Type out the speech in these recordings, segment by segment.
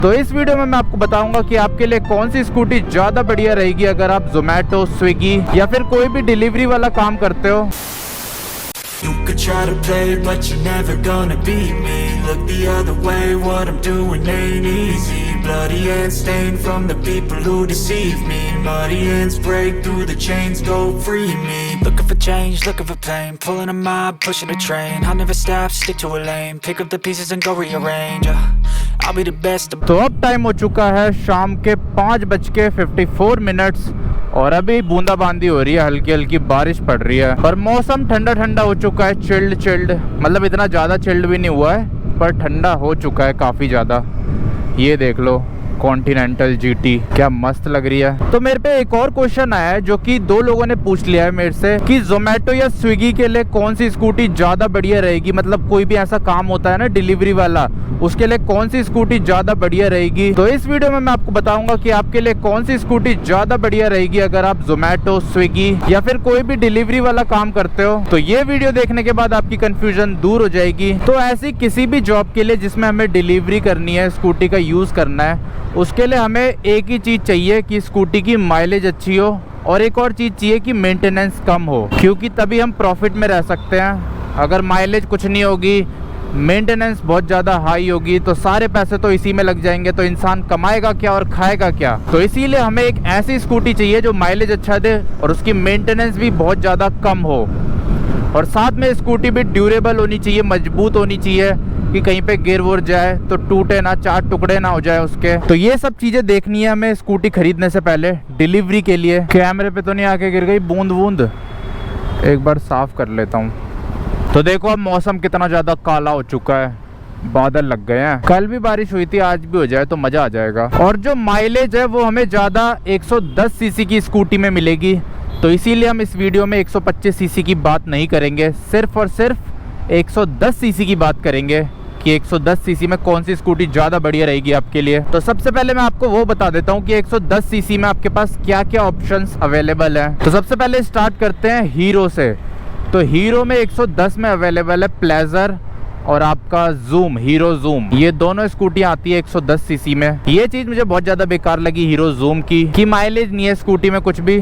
तो इस वीडियो में मैं आपको बताऊंगा कि आपके लिए कौन सी स्कूटी ज्यादा बढ़िया रहेगी अगर आप जोमेटो, स्विगी या फिर कोई भी डिलीवरी वाला काम करते हो। You could try to play, but you're never gonna beat me. Look the other way, what I'm doing ain't easy. Bloody hands stained from the people who deceive me. Muddy hands break through the chains, go free me. Looking for change, looking for pain. Pulling a mob, pushing a train. I'll never stop, stick to a lane. Pick up the pieces and go rearrange. I'll be the best. तो अब time हो चुका है शाम के 5:54 और अभी बूंदाबांदी हो रही है, हल्की हल्की बारिश पड़ रही है और मौसम ठंडा ठंडा हो चुका है। चिल्ड मतलब इतना ज़्यादा चिल्ड भी नहीं हुआ है पर ठंडा हो चुका है काफ़ी ज़्यादा। ये देख लो कॉन्टिनेंटल जीटी क्या मस्त लग रही है। तो मेरे पे एक और क्वेश्चन आया है जो कि 2 लोगों ने पूछ लिया है मेरे से कि जोमेटो या स्विगी के लिए कौन सी स्कूटी ज़्यादा बढ़िया रहेगी। मतलब कोई भी ऐसा काम होता है ना डिलीवरी वाला, उसके लिए कौन सी स्कूटी ज़्यादा बढ़िया रहेगी। तो इस वीडियो में मैं आपको बताऊंगा कि आपके लिए कौन सी स्कूटी ज़्यादा बढ़िया रहेगी अगर आप जोमेटो, स्विगी या फिर कोई भी डिलीवरी वाला काम करते हो। तो ये वीडियो देखने के बाद आपकी कंफ्यूजन दूर हो जाएगी। तो ऐसी किसी भी जॉब के लिए जिसमें हमें डिलीवरी करनी है, स्कूटी का यूज़ करना है, उसके लिए हमें एक ही चीज़ चाहिए कि स्कूटी की माइलेज अच्छी हो और एक और चीज़ चाहिए कि मेंटेनेंस कम हो, क्योंकि तभी हम प्रॉफिट में रह सकते हैं। अगर माइलेज कुछ नहीं होगी, मेंटेनेंस बहुत ज़्यादा हाई होगी तो सारे पैसे तो इसी में लग जाएंगे, तो इंसान कमाएगा क्या और खाएगा क्या। तो इसीलिए हमें एक ऐसी स्कूटी चाहिए जो माइलेज अच्छा दे और उसकी मेंटेनेंस भी बहुत ज़्यादा कम हो और साथ में स्कूटी भी ड्यूरेबल होनी चाहिए, मजबूत होनी चाहिए कि कहीं पे गिर वुर जाए तो टूटे ना, 4 टुकड़े ना हो जाए उसके। तो ये सब चीज़ें देखनी है हमें स्कूटी खरीदने से पहले डिलीवरी के लिए। कैमरे पे तो नहीं आके गिर गई बूंद, एक बार साफ कर लेता हूँ। तो देखो अब मौसम कितना ज़्यादा काला हो चुका है, बादल लग गए हैं। कल भी बारिश हुई थी, आज भी हो जाए तो मज़ा आ जाएगा। और जो माइलेज है वो हमें ज़्यादा 110 सीसी की स्कूटी में मिलेगी, तो इसीलिए हम इस वीडियो में 125 सीसी की बात नहीं करेंगे, सिर्फ और सिर्फ 110 सीसी की बात करेंगे कि 110 सीसी में कौन सी स्कूटी ज़्यादा बढ़िया रहेगी आपके लिए। तो सबसे पहले मैं आपको वो बता देता हूँ कि 110 सीसी में आपके पास क्या क्या ऑप्शंस अवेलेबल हैं। तो सबसे पहले स्टार्ट करते हैं हीरो से। तो हीरो में 110 में अवेलेबल है प्लेजर और आपका जूम, हीरो जूम। ये दोनों स्कूटियाँ आती है 110 सीसी में। ये चीज़ मुझे बहुत ज़्यादा बेकार लगी हीरो जूम की कि माइलेज नहीं है स्कूटी में कुछ भी,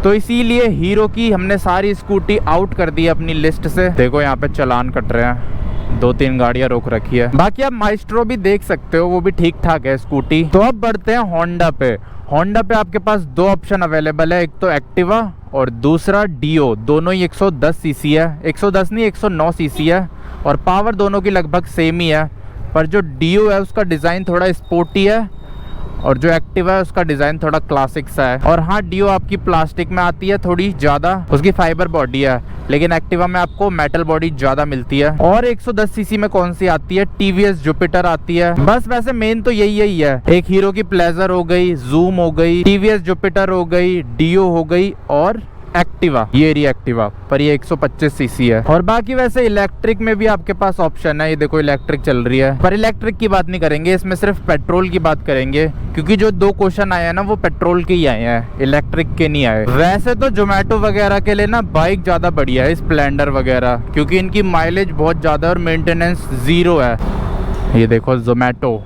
तो इसीलिए हीरो की हमने सारी स्कूटी आउट कर दी अपनी लिस्ट से। देखो यहाँ पे चालान कट रहे हैं, 2-3 गाड़ियाँ रोक रखी है। बाकी आप माइस्ट्रो भी देख सकते हो, वो भी ठीक ठाक है स्कूटी। तो अब बढ़ते हैं होंडा पे। होंडा पे आपके पास 2 ऑप्शन अवेलेबल है, एक तो एक्टिवा और दूसरा डियो। दोनों ही 110 सीसी है, 110 नहीं 109 सीसी है और पावर दोनों की लगभग सेम ही है। पर जो डियो है उसका डिज़ाइन थोड़ा स्पोर्टी है और जो एक्टिवा है उसका डिज़ाइन थोड़ा क्लासिक सा है। और हाँ, डियो आपकी प्लास्टिक में आती है थोड़ी ज़्यादा, उसकी फाइबर बॉडी है, लेकिन एक्टिवा में आपको मेटल बॉडी ज़्यादा मिलती है। और 110 सीसी में कौन सी आती है? टीवीएस जुपिटर आती है। बस वैसे मेन तो यही है, एक हीरो की प्लेजर हो गई, जूम हो गई, टीवीएस जुपिटर हो गई, डियो हो गई और एक्टिवा, ये रही एक्टिवा। पर ये 125 सीसी है। और बाकी वैसे इलेक्ट्रिक में भी आपके पास ऑप्शन है, ये देखो इलेक्ट्रिक चल रही है। पर इलेक्ट्रिक की बात नहीं करेंगे, इसमें सिर्फ पेट्रोल की बात करेंगे, क्योंकि जो 2 क्वेश्चन आए हैं ना वो पेट्रोल के ही आए हैं, इलेक्ट्रिक के नहीं आए। वैसे तो जोमेटो वगैरह के लिए ना बाइक ज़्यादा बढ़िया है, स्प्लेंडर वगैरह, क्योंकि इनकी माइलेज बहुत ज़्यादा और मेंटेनेंस 0 है। ये देखो जोमेटो,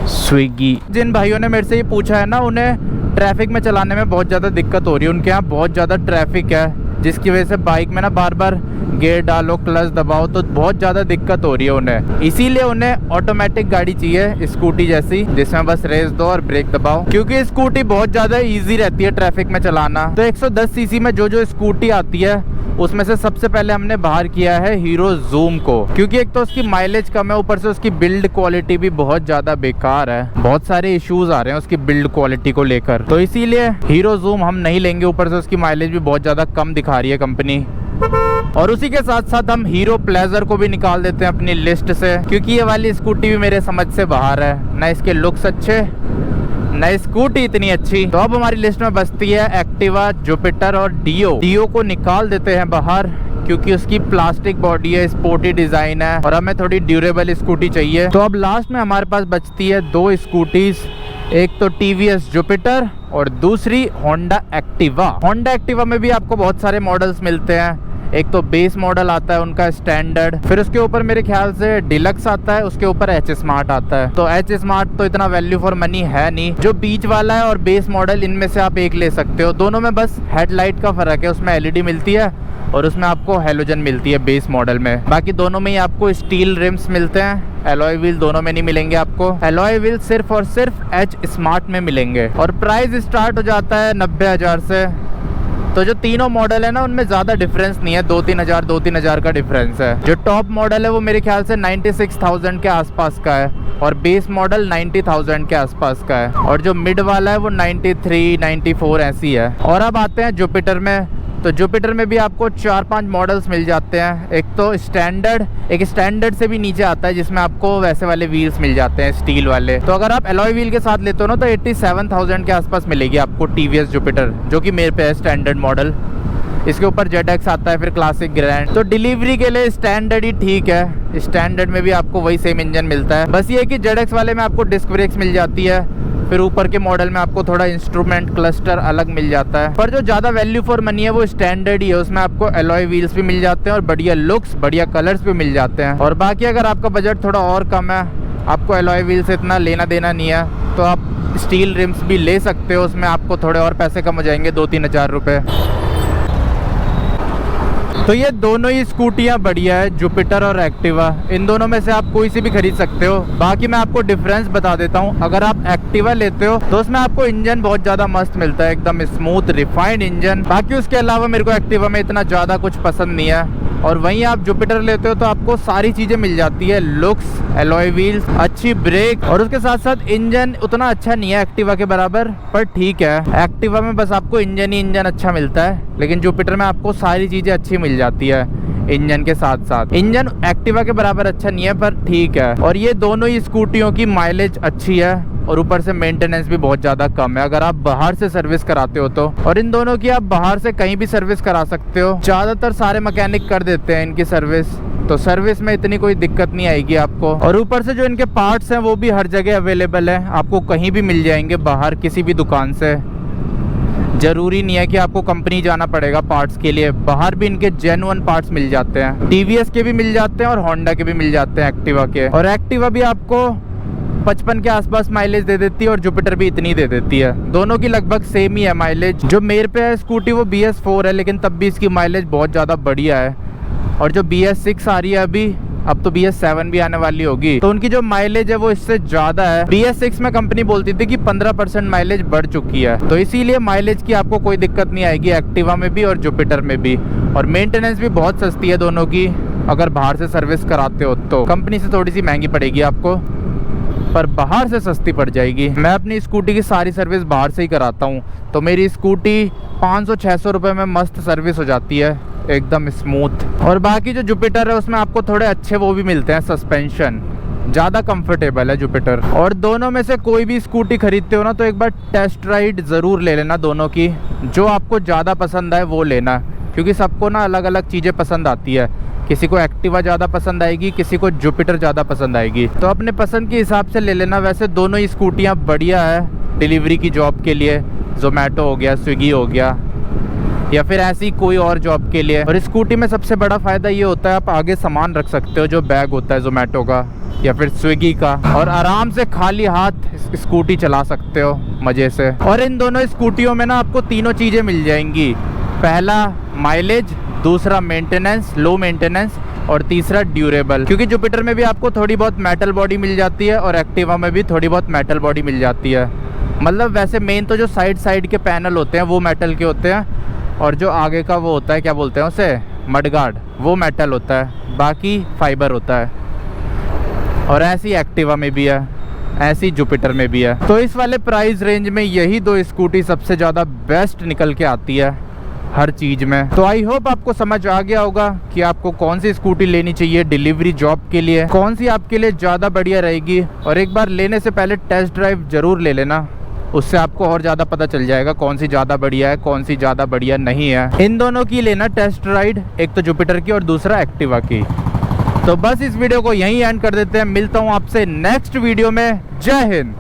स्विगी। जिन भाइयों ने मेरे से ये पूछा है ना, उन्हें ट्रैफिक में चलाने में बहुत ज़्यादा दिक्कत हो रही है, उनके यहाँ बहुत ज़्यादा ट्रैफिक है, जिसकी वजह से बाइक में ना बार बार गियर डालो, क्लच दबाओ, तो बहुत ज़्यादा दिक्कत हो रही है उन्हें। इसीलिए उन्हें ऑटोमेटिक गाड़ी चाहिए, स्कूटी जैसी, जिसमें बस रेस दो और ब्रेक दबाओ, क्योंकि स्कूटी बहुत ज़्यादा ईजी रहती है ट्रैफिक में चलाना। तो 110 सीसी में जो स्कूटी आती है उसमें से सबसे पहले हमने बाहर किया है हीरो जूम को, क्योंकि एक तो उसकी माइलेज कम है, ऊपर से उसकी बिल्ड क्वालिटी भी बहुत ज़्यादा बेकार है। बहुत सारे इश्यूज आ रहे हैं उसकी बिल्ड क्वालिटी को लेकर, तो इसीलिए हीरो जूम हम नहीं लेंगे। ऊपर से उसकी माइलेज भी बहुत ज़्यादा कम दिखा रही है कंपनी। और उसी के साथ साथ हम हीरो प्लेजर को भी निकाल देते हैं अपनी लिस्ट से, क्योंकि ये वाली स्कूटी भी मेरे समझ से बाहर है, ना इसके लुक्स अच्छे, ना स्कूटी इतनी अच्छी। तो अब हमारी लिस्ट में बचती है एक्टिवा, जुपिटर और डियो। डियो को निकाल देते हैं बाहर, क्योंकि उसकी प्लास्टिक बॉडी है, स्पोर्टी डिजाइन है और हमें थोड़ी ड्यूरेबल स्कूटी चाहिए। तो अब लास्ट में हमारे पास बचती है 2 स्कूटीज, एक तो टीवीएस जुपिटर और दूसरी होंडा एक्टिवा। होंडा एक्टिवा में भी आपको बहुत सारे मॉडल्स मिलते हैं, एक तो बेस मॉडल आता है उनका स्टैंडर्ड, फिर उसके ऊपर मेरे ख्याल से डिलक्स आता है, उसके ऊपर एच स्मार्ट आता है। तो एच स्मार्ट तो इतना वैल्यू फॉर मनी है नहीं। जो बीच वाला है और बेस मॉडल, इनमें से आप एक ले सकते हो। दोनों में बस हेडलाइट का फर्क है, उसमें एलईडी मिलती है और उसमें आपको हेलोजन मिलती है बेस मॉडल में। बाकी दोनों में ही आपको स्टील रिम्स मिलते हैं, एलॉय व्हील दोनों में नहीं मिलेंगे आपको। एलॉय व्हील सिर्फ और सिर्फ एच स्मार्ट में मिलेंगे और प्राइस स्टार्ट हो जाता है 90,000 से। तो जो तीनों मॉडल है ना, उनमें ज़्यादा डिफरेंस नहीं है, 2-3 हज़ार का डिफरेंस है। जो टॉप मॉडल है वो मेरे ख्याल से 96,000 के आसपास का है और बेस मॉडल 90,000 के आसपास का है और जो मिड वाला है वो 93-94 ऐसी है। और अब आते हैं जुपिटर में। तो जुपिटर में भी आपको 4-5 मॉडल्स मिल जाते हैं। एक तो स्टैंडर्ड, एक स्टैंडर्ड से भी नीचे आता है जिसमें आपको वैसे वाले व्हील्स मिल जाते हैं, स्टील वाले। तो अगर आप एलॉय व्हील के साथ लेते हो ना, तो 87,000 के आसपास मिलेगी आपको टीवीएस जुपिटर, जो कि मेरे पे है स्टैंडर्ड मॉडल। इसके ऊपर जेडएक्स आता है, फिर क्लासिक, ग्रैंड। तो डिलीवरी के लिए स्टैंडर्ड ही ठीक है। स्टैंडर्ड में भी आपको वही सेम इंजन मिलता है, बस ये है कि जेडएक्स वाले में आपको डिस्क ब्रेक्स मिल जाती है, फिर ऊपर के मॉडल में आपको थोड़ा इंस्ट्रूमेंट क्लस्टर अलग मिल जाता है। पर जो ज़्यादा वैल्यू फॉर मनी है वो स्टैंडर्ड ही है, उसमें आपको एलॉय व्हील्स भी मिल जाते हैं और बढ़िया लुक्स, बढ़िया कलर्स भी मिल जाते हैं। और बाकी अगर आपका बजट थोड़ा और कम है, आपको एलॉय व्हील से इतना लेना देना नहीं है, तो आप स्टील रिम्स भी ले सकते हो। उसमें आपको थोड़े और पैसे कम हो जाएंगे, 2-3 हज़ार रुपये। तो ये दोनों ही स्कूटियाँ बढ़िया है, जुपिटर और एक्टिवा। इन दोनों में से आप कोई सी भी खरीद सकते हो। बाकी मैं आपको डिफरेंस बता देता हूँ। अगर आप एक्टिवा लेते हो तो उसमें आपको इंजन बहुत ज़्यादा मस्त मिलता है, एकदम स्मूथ रिफाइंड इंजन। बाकी उसके अलावा मेरे को एक्टिवा में इतना ज़्यादा कुछ पसंद नहीं है। और वहीं आप जुपिटर लेते हो तो आपको सारी चीज़ें मिल जाती है, लुक्स, एलॉय व्हील्स, अच्छी ब्रेक, और उसके साथ साथ इंजन उतना अच्छा नहीं है एक्टिवा के बराबर, पर ठीक है। एक्टिवा में बस आपको इंजन ही इंजन अच्छा मिलता है, लेकिन जुपिटर में आपको सारी चीज़ें अच्छी मिल जाती है इंजन के साथ साथ। इंजन एक्टिवा के बराबर अच्छा नहीं है, पर ठीक है। और ये दोनों ही स्कूटियों की माइलेज अच्छी है और ऊपर से मेंटेनेंस भी बहुत ज़्यादा कम है अगर आप बाहर से सर्विस कराते हो तो। और इन दोनों की आप बाहर से कहीं भी सर्विस करा सकते हो, ज़्यादातर सारे मैकेनिक कर देते हैं इनकी सर्विस, तो सर्विस में इतनी कोई दिक्कत नहीं आएगी आपको। और ऊपर से जो इनके पार्ट्स हैं वो भी हर जगह अवेलेबल है, आपको कहीं भी मिल जाएंगे बाहर किसी भी दुकान से। जरूरी नहीं है कि आपको कंपनी जाना पड़ेगा पार्ट्स के लिए, बाहर भी इनके जेन्युइन पार्ट्स मिल जाते हैं। टीवीएस के भी मिल जाते हैं और होंडा के भी मिल जाते हैं एक्टिवा के। और एक्टिवा भी आपको 55 के आसपास माइलेज दे देती है और जुपिटर भी इतनी दे देती है। दोनों की लगभग सेम ही है माइलेज। जो मेरे पे है स्कूटी वो BS4 है, लेकिन तब भी इसकी माइलेज बहुत ज़्यादा बढ़िया है। और जो BS6 आ रही है अभी, अब तो BS7 भी आने वाली होगी, तो उनकी जो माइलेज है वो इससे ज़्यादा है। BS6 में कंपनी बोलती थी कि 15% माइलेज बढ़ चुकी है, तो इसीलिए माइलेज की आपको कोई दिक्कत नहीं आएगी एक्टिवा में भी और जुपिटर में भी। और मेंटेनेंस भी बहुत सस्ती है दोनों की, अगर बाहर से सर्विस कराते हो तो। कंपनी से थोड़ी सी महंगी पड़ेगी आपको, पर बाहर से सस्ती पड़ जाएगी। मैं अपनी स्कूटी की सारी सर्विस बाहर से ही कराता हूँ, तो मेरी स्कूटी 500-600 रुपये में मस्त सर्विस हो जाती है, एकदम स्मूथ। और बाकी जो जुपिटर है उसमें आपको थोड़े अच्छे वो भी मिलते हैं, सस्पेंशन ज़्यादा कंफर्टेबल है जुपिटर। और दोनों में से कोई भी स्कूटी खरीदते हो ना, तो एक बार टेस्ट राइड ज़रूर ले लेना दोनों की। जो आपको ज़्यादा पसंद आए वो लेना, क्योंकि सबको ना अलग अलग चीज़ें पसंद आती है। किसी को एक्टिवा ज़्यादा पसंद आएगी, किसी को जुपिटर ज़्यादा पसंद आएगी, तो अपने पसंद के हिसाब से ले लेना। वैसे दोनों ही स्कूटियाँ बढ़िया है डिलीवरी की जॉब के लिए, जोमेटो हो गया, स्विगी हो गया, या फिर ऐसी कोई और जॉब के लिए। और स्कूटी में सबसे बड़ा फ़ायदा ये होता है, आप आगे सामान रख सकते हो, जो बैग होता है जोमेटो का या फिर स्विगी का, और आराम से खाली हाथ स्कूटी चला सकते हो मज़े से। और इन दोनों स्कूटियों में ना आपको तीनों चीज़ें मिल जाएंगी। पहला माइलेज, दूसरा मेंटेनेंस, लो मेंटेनेंस, और तीसरा ड्यूरेबल। क्योंकि जुपिटर में भी आपको थोड़ी बहुत मेटल बॉडी मिल जाती है और एक्टिवा में भी थोड़ी बहुत मेटल बॉडी मिल जाती है। मतलब वैसे मेन तो जो साइड के पैनल होते हैं वो मेटल के होते हैं, और जो आगे का वो होता है, क्या बोलते हैं उसे, मडगार्ड, वो मेटल होता है, बाकी फाइबर होता है। और ऐसी एक्टिवा में भी है, ऐसी जुपिटर में भी है। तो इस वाले प्राइस रेंज में यही दो स्कूटी सबसे ज़्यादा बेस्ट निकल के आती है हर चीज़ में। तो आई होप आपको समझ आ गया होगा कि आपको कौन सी स्कूटी लेनी चाहिए डिलीवरी जॉब के लिए, कौन सी आपके लिए ज़्यादा बढ़िया रहेगी। और एक बार लेने से पहले टेस्ट ड्राइव ज़रूर ले लेना, उससे आपको और ज़्यादा पता चल जाएगा कौन सी ज़्यादा बढ़िया है, कौन सी ज़्यादा बढ़िया नहीं है। इन दोनों की लेना टेस्ट राइड, एक तो जुपिटर की और दूसरा एक्टिवा की। तो बस इस वीडियो को यहीं एंड कर देते हैं। मिलता हूँ आपसे नेक्स्ट वीडियो में। जय हिंद।